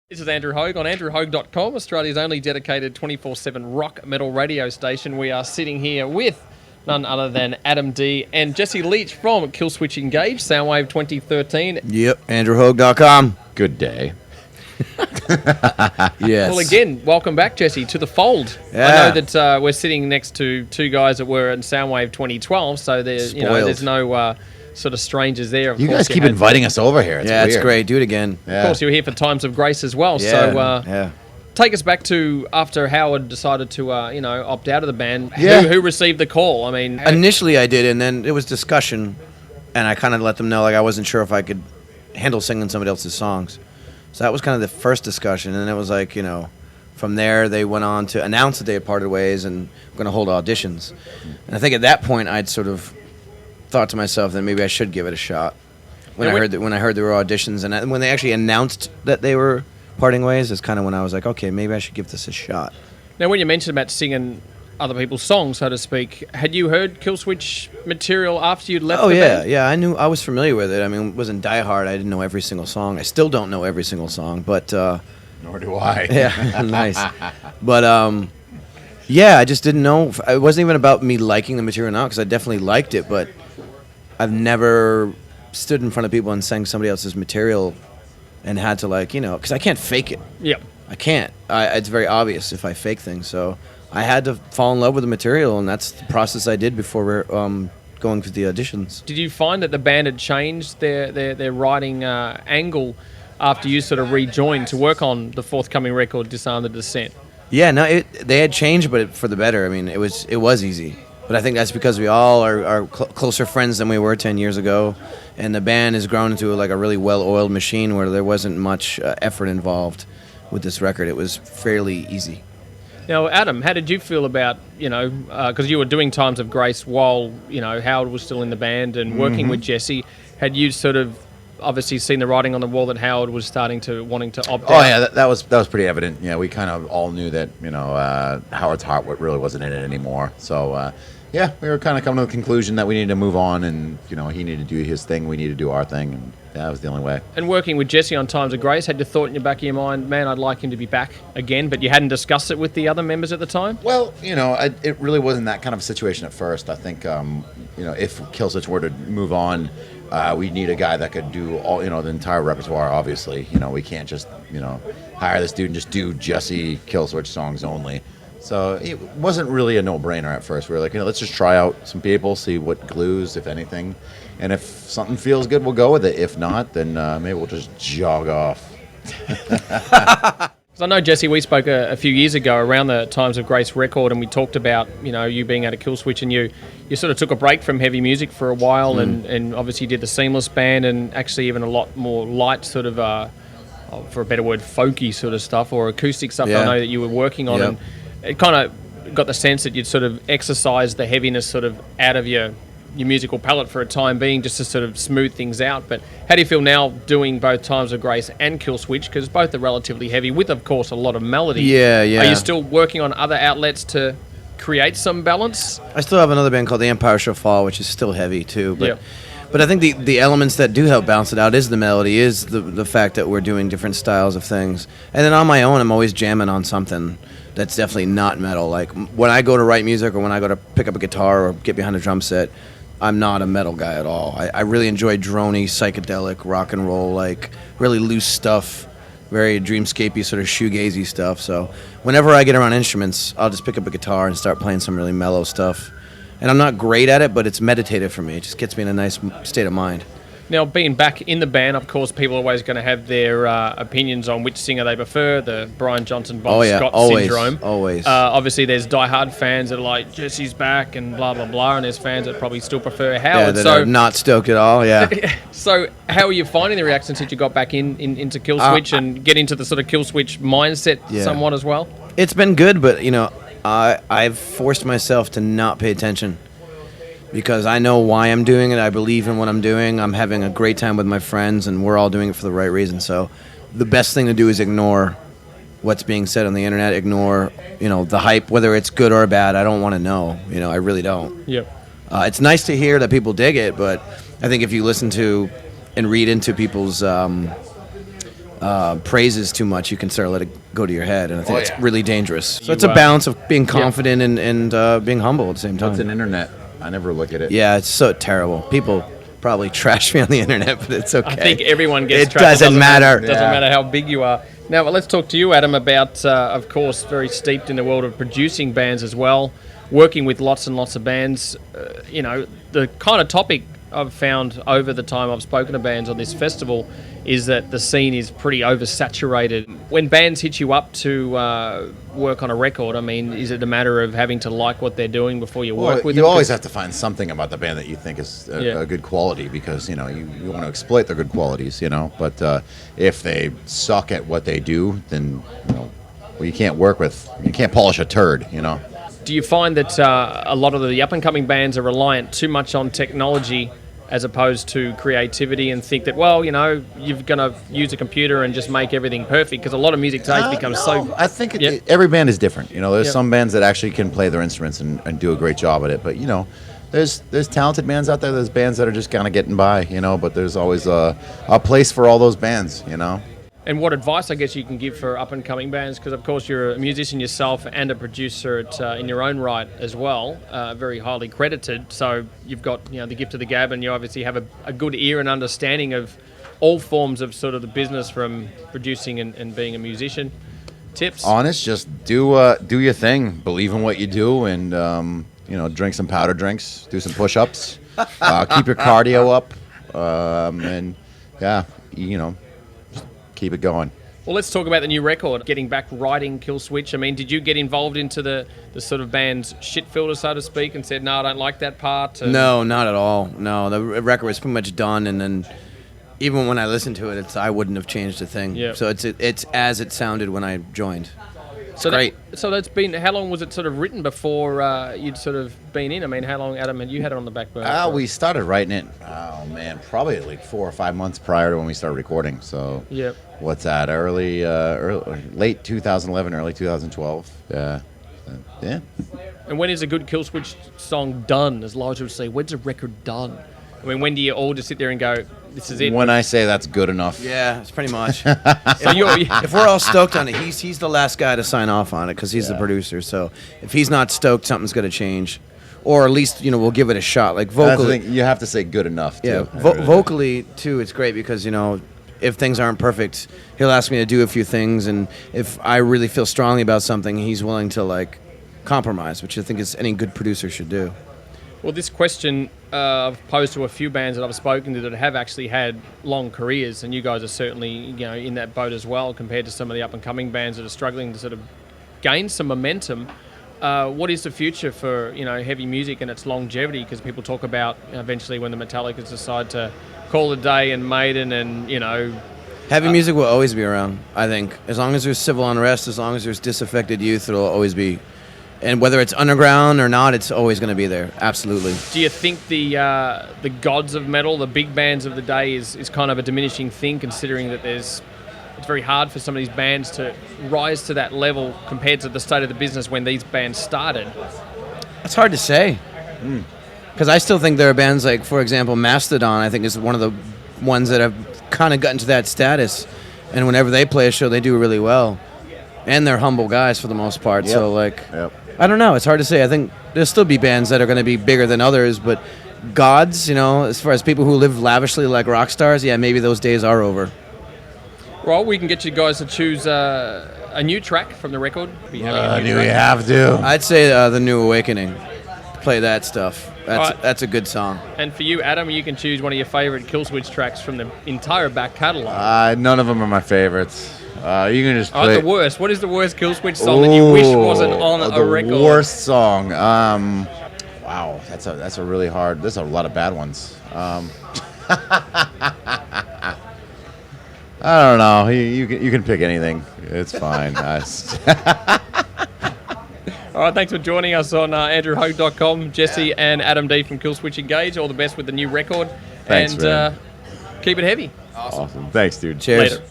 This is Andrew Haug on andrewhaug.com, Australia's only dedicated 24/7 rock metal radio station. We are sitting here with none other than Adam D and Jesse Leach from KILLSWITCH ENGAGE, SOUNDWAVE 2013. Yep, andrewhaug.com. Good day. Yes. Well, again, welcome back, Jesse, to the fold. Yeah. I know that we're sitting next to two guys that were in SOUNDWAVE 2012, so there's no sort of strangers there. You guys keep inviting us over here. It's weird. It's great. Do it again. Of course, you were here for Times of Grace as well. Yeah. So take us back to after Howard decided to, opt out of the band. Yeah. Who received the call? I mean, Initially I did, and then it was discussion, and I kind of let them know I wasn't sure if I could handle singing somebody else's songs. So that was kind of the first discussion, and it was from there they went on to announce that they had parted ways and were going to hold auditions. And I think at that point I'd sort of thought to myself that maybe I should give it a shot. When I heard there were auditions, and when they actually announced that they were parting ways, is kind of when I was like, okay, maybe I should give this a shot. Now, when you mentioned about singing other people's songs, so to speak, had you heard KILLSWITCH material after you'd left the band? Yeah, I was familiar with it. I mean, it wasn't diehard. I didn't know every single song. I still don't know every single song, but Nor do I. yeah, nice. But I just didn't know. It wasn't even about me liking the material now, because I definitely liked it, but I've never stood in front of people and sang somebody else's material and had to because I can't fake it. Yep. I can't. It's very obvious if I fake things. So I had to fall in love with the material, and that's the process I did before going through the auditions. Did you find that the band had changed their writing angle after you sort of rejoined to work on the forthcoming record, Disarm the Descent? Yeah, no, they had changed, but for the better. I mean, it was easy. But I think that's because we all are closer friends than we were 10 years ago, and the band has grown into a really well-oiled machine where there wasn't much effort involved with this record. It was fairly easy. Now, Adam, how did you feel about, because you were doing Times of Grace while, Howard was still in the band and working with Jesse, had you sort of obviously seen the writing on the wall that Howard was wanting to opt out? Oh yeah, that was pretty evident. Yeah, we kind of all knew that Howard's heart really wasn't in it anymore. So we were kind of coming to the conclusion that we needed to move on, and he needed to do his thing, we needed to do our thing, and that was the only way. And working with Jesse on Times of Grace, had you thought in the back of your mind, man, I'd like him to be back again, but you hadn't discussed it with the other members at the time? Well, it really wasn't that kind of a situation at first. I think if KILLSWITCH were to move on, we need a guy that could do all the entire repertoire. Obviously, we can't just hire this dude and just do Jesse KILLSWITCH songs only. So it wasn't really a no-brainer at first. We were like, let's just try out some people, see what glues, if anything. And if something feels good, we'll go with it. If not, then maybe we'll just jog off. I know, Jesse, we spoke a few years ago around the Times of Grace record, and we talked about, you being out of KILLSWITCH, and you sort of took a break from heavy music for a while, and obviously did the Seamless band, and actually even a lot more light sort of, for a better word, folky sort of stuff, or acoustic stuff. Yeah. I know that you were working on, and it kind of got the sense that you'd sort of exercised the heaviness sort of out of your musical palette for a time being, just to sort of smooth things out. But how do you feel now doing both Times of Grace and KILLSWITCH, because both are relatively heavy with, of course, a lot of melody? Yeah. Are you still working on other outlets to create some balance? I still have another band called The Empire Shall Fall, which is still heavy too. But I think the elements that do help balance it out is the melody, is the fact that we're doing different styles of things. And then on my own, I'm always jamming on something that's definitely not metal. Like when I go to write music, or when I go to pick up a guitar or get behind a drum set, I'm not a metal guy at all. I really enjoy droney, psychedelic, rock and roll, like really loose stuff, very dreamscapey, sort of shoegazy stuff. So whenever I get around instruments, I'll just pick up a guitar and start playing some really mellow stuff. And I'm not great at it, but it's meditative for me. It just gets me in a nice state of mind. Now, being back in the band, of course, people are always going to have their opinions on which singer they prefer, the Brian Johnson, Bob Scott syndrome. Always. Obviously, there's diehard fans that are like, Jesse's back and blah, blah, blah, and there's fans that probably still prefer Howard. Yeah, that are not stoked at all, yeah. So how are you finding the reaction since you got back into KILLSWITCH and get into the sort of KILLSWITCH mindset somewhat as well? It's been good, but, I've forced myself to not pay attention, because I know why I'm doing it. I believe in what I'm doing. I'm having a great time with my friends, and we're all doing it for the right reason. So the best thing to do is ignore what's being said on the internet, ignore, the hype, whether it's good or bad. I don't want to know. I really don't. Yep. It's nice to hear that people dig it, but I think if you listen to and read into people's praises too much, you can start to let it go to your head, and I think it's really dangerous. So it's a You, balance of being confident and being humble at the same time. What's an internet? I never look at it. Yeah, it's so terrible. People probably trash me on the internet, but it's okay. I think everyone gets It trapped. doesn't matter. Doesn't matter how big you are. Now, well, let's talk to you, Adam, about, of course, very steeped in the world of producing bands as well, working with lots and lots of bands. You know, the kind of topic I've found over the time I've spoken to bands on this festival is that the scene is pretty oversaturated. When bands hit you up to work on a record, I mean, is it a matter of having to like what they're doing before you work with them? You always have to find something about the band that you think is a good quality, because, you know, you want to exploit their good qualities, you know. But if they suck at what they do, then, you know, well, you can't polish a turd, you know. Do you find that a lot of the up-and-coming bands are reliant too much on technology as opposed to creativity, and think that, well, you know, you're going to use a computer and just make everything perfect? Because a lot of music today becomes so... I think every band is different. You know, there's some bands that actually can play their instruments and do a great job at it. But, you know, there's talented bands out there. There's bands that are just kind of getting by, you know, but there's always a place for all those bands, you know. And what advice, I guess, you can give for up-and-coming bands? Because, of course, you're a musician yourself and a producer in your own right as well, very highly credited. So you've got, you know, the gift of the gab, and you obviously have a good ear and understanding of all forms of sort of the business, from producing and being a musician. Tips? Honest, just do your thing. Believe in what you do, and, you know, drink some powder drinks, do some push-ups, keep your cardio up, and, yeah, you know, keep it going. Well, let's talk about the new record, getting back writing KILLSWITCH. I mean, did you get involved into the sort of band's shit filter, so to speak, and said, no, I don't like that part? No, not at all. No, the record was pretty much done, and then even when I listened to it, I wouldn't have changed a thing. Yep. So it's as it sounded when I joined. So great. So that's been, how long was it sort of written before you'd sort of been in? I mean, how long, Adam, had you had it on the back burner? We started writing it, oh man, probably like 4 or 5 months prior to when we started recording. So what's that? Late 2011, early 2012. Yeah. And when is a good KILLSWITCH song done? As Elijah would say, when's a record done? I mean, when do you all just sit there and go, this is it? When I say that's good enough. Yeah, it's pretty much. So if we're all stoked on it, he's the last guy to sign off on it, because he's the producer. So if he's not stoked, something's going to change. Or at least, you know, we'll give it a shot. Like vocally, that's the thing, you have to say good enough, too. Yeah, vocally, too, it's great, because, you know, if things aren't perfect, he'll ask me to do a few things, and if I really feel strongly about something, he's willing to, like, compromise, which I think is any good producer should do. Well, this question I've posed to a few bands that I've spoken to that have actually had long careers, and you guys are certainly, you know, in that boat as well, compared to some of the up-and-coming bands that are struggling to sort of gain some momentum. What is the future for, you know, heavy music and its longevity? Because people talk about, you know, eventually when the Metallicas decide to call it a day, and Maiden, and, you know... Heavy music will always be around, I think. As long as there's civil unrest, as long as there's disaffected youth, it'll always be. And whether it's underground or not, it's always going to be there. Absolutely. Do you think the gods of metal, the big bands of the day, is kind of a diminishing thing, considering that it's very hard for some of these bands to rise to that level compared to the state of the business when these bands started? It's hard to say. Because I still think there are bands like, for example, Mastodon, I think is one of the ones that have kind of gotten to that status. And whenever they play a show, they do really well. And they're humble guys for the most part. Yep. So, like... Yep. I don't know. It's hard to say. I think there'll still be bands that are going to be bigger than others, but gods, you know, as far as people who live lavishly like rock stars, yeah, maybe those days are over. Well, we can get you guys to choose a new track from the record. Do we have to? I'd say The New Awakening. Play that stuff. That's a good song. And for you, Adam, you can choose one of your favorite KILLSWITCH tracks from the entire back catalogue. None of them are my favorites. You can just play... the worst. What is the worst KILLSWITCH song that you wish wasn't on a record? The worst song. Wow, that's a really hard... There's a lot of bad ones. I don't know. You can pick anything. It's fine. All right, thanks for joining us on AndrewHaug.com. Jesse and Adam D from KILLSWITCH Engage. All the best with the new record. Thanks, and keep it heavy. Awesome. Thanks, dude. Cheers. Later.